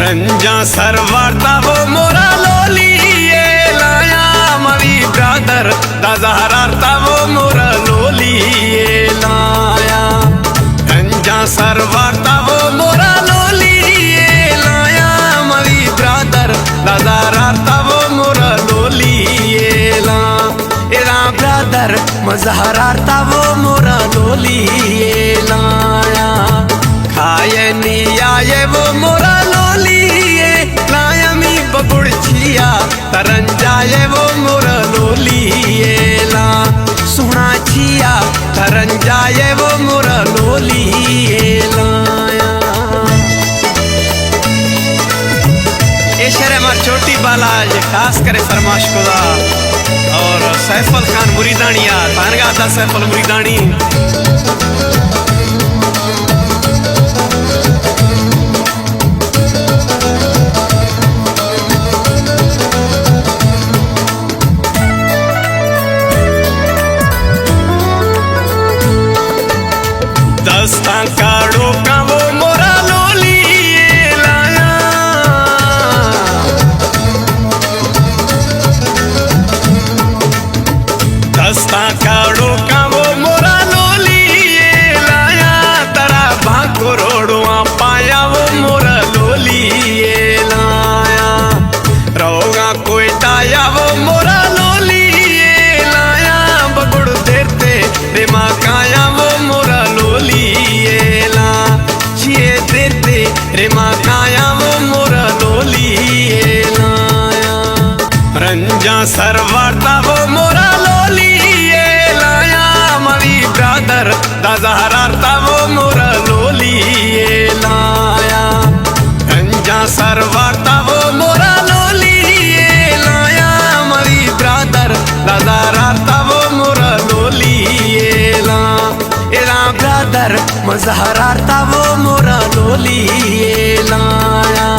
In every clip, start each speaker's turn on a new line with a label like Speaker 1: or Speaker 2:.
Speaker 1: रंजा सरवारता वो मोरा लोली ये लाया मरी ब्रदर दाजारता वो मोरा लोली ये लाया। रंजा सरवारता वो मोरा लोली ये लाया मरी ब्रदर दाजारता वो मोरा लोली ये ला। एरा ब्रदर मजहरारता वो मोरा लोली ये लाया। खाए नी आए वो मोरा लोली ये लाया मी बबुड़छिया तरन जाए वो मोरा लोली ये ला। सुना छिया तरन जाए वो मोरा लोली ये लाया। ये शेर हमार छोटी बाला खास करे फरमाश खुदा और सैफल खान मुरीदानिया तानगा था सैफल मुरीदानी। दस्ता काड़ो का वो मोरा लोली ये लाया। दस्ता काड़ो का वो मोरा लोली ये लाया। तरा भाको रोड़ुआ पाया वो मोरा लोली ये लाया। रोगा कोई ताया वो मोरा लोली ये लाया। बगुड़ देते रेमा काया वो मोरा लोली ये ला। छिए देते रेमा काया वो मोरा लोली ये लाया। रंजा सरवारता वो मोरा लोली ये लाया। मरी ब्रदर दाजारता वो मोरा लोली ये लाया। रंजा सरवारता वो मोरा लोली ये लाया। मरी ब्रदर दाजारता वो मोरा लोली ये ला। एरा ब्रदर मजहरारता वो मोरा लोली ये लाया।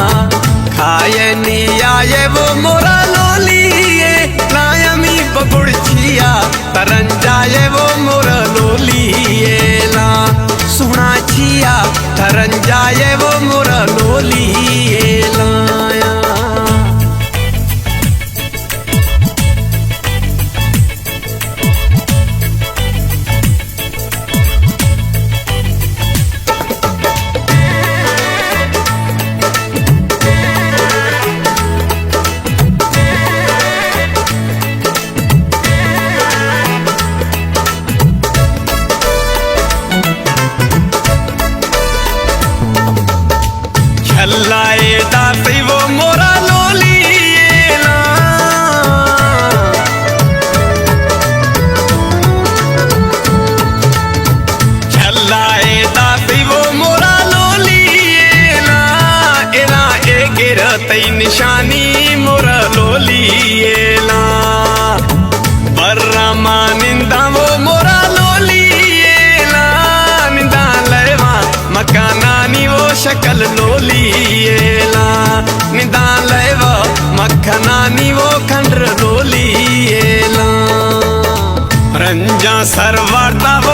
Speaker 1: खाए नी आए वो मोरा लोली ये लाया। मी बबुड़छिया तरन जाए वो मोरा लोली ये ला। सुना छिया तरन जाए वो मोरा लोली ये लाया। झल्लाए दाती वो मोरा लोली ये ला। झल्लाए दाती वो मोरा लोली ये ला। एरा ए गिरतई निशानी मोरा लोली ये ला। बर्रा मानिंदा वो मोरा लोली ये ला। निंदा लेवा मकानानी वो शक्ल लोली ये ला। निदा लेवा मखनानी वो खंडर लोली ये ला। रंजा सरवारता वो